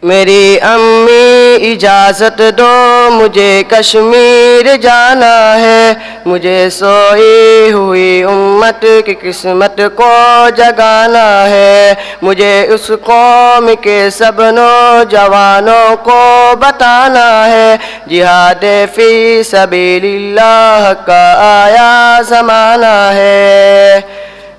میری امی اجازت دو مجھے کشمیر جانا ہے، مجھے سوئی ہوئی امت کی قسمت کو جگانا ہے، مجھے اس قوم کے سب نوجوانوں کو بتانا ہے، جہاد فی سبیل اللہ کا آیا زمانہ ہے۔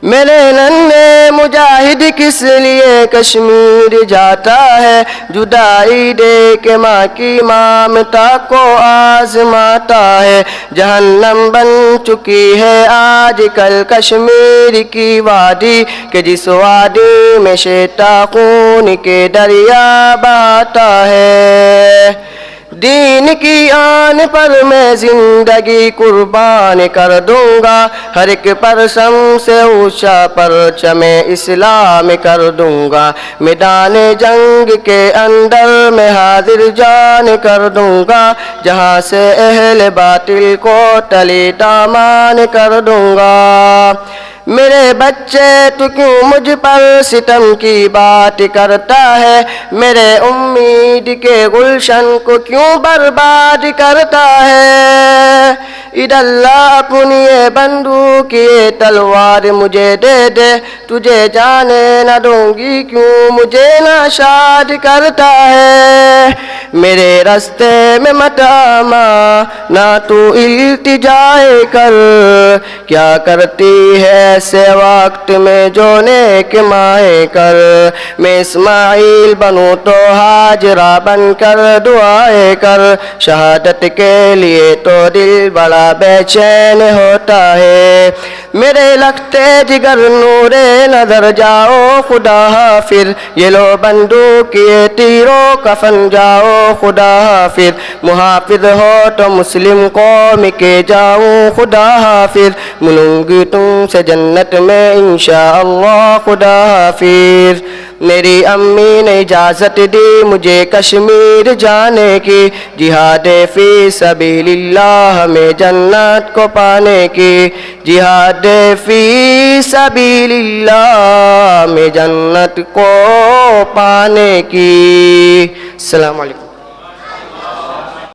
میرے ننھے مجاہد کس لیے کشمیر جاتا ہے، جدائی دے کے ماں کی ممتا کو آزماتا ہے، جہنم بن چکی ہے آج کل کشمیر کی وادی، کہ جس وادی میں شیطاں خون کے دریا بہاتا ہے۔ دین کی آن پر میں زندگی قربان کر دوں گا، ہر ایک پرچم سے اونچا پرچم اسلام کر دوں گا، میدان جنگ کے اندر میں حاضر جان کر دوں گا، جہاں سے اہل باطل کو تلے دامان کر دوں گا۔ میرے بچے تو کیوں مجھ پر ستم کی بات کرتا ہے، میرے امید کے گلشن کو کیوں برباد کرتا ہے۔ ادھر اللہ اپنی یہ بندوق یہ تلوار مجھے دے دے، تجھے جانے نہ دوں گی کیوں مجھے ناشاد کرتا ہے۔ میرے راستے میں مت آما نہ تو التجائے کر، کیا کرتی ہے ایسے وقت میں جو نیک مائیں کر، میں اسماعیل بنوں تو ہاجرہ بن کر دعائیں کر، شہادت کے لیے تو دل بڑا بے چین ہوتا ہے۔ میرے لگتے جگر نور نظر جاؤ خدا حافظ، یہ لو بندوق یہ تیروں کفن جاؤ خدا حافظ، محافظ ہو تو مسلم قوم کے جاؤ خدا حافظ، ملوں گی تم سے جنت میں انشاءاللہ خدا حافظ۔ میری امی نے اجازت دی مجھے کشمیر جانے کی، جہاد فی سبیل اللہ میں جنت کو پانے کی، جہاد فی سبیل اللہ میں جنت کو پانے کی۔ السلام علیکم۔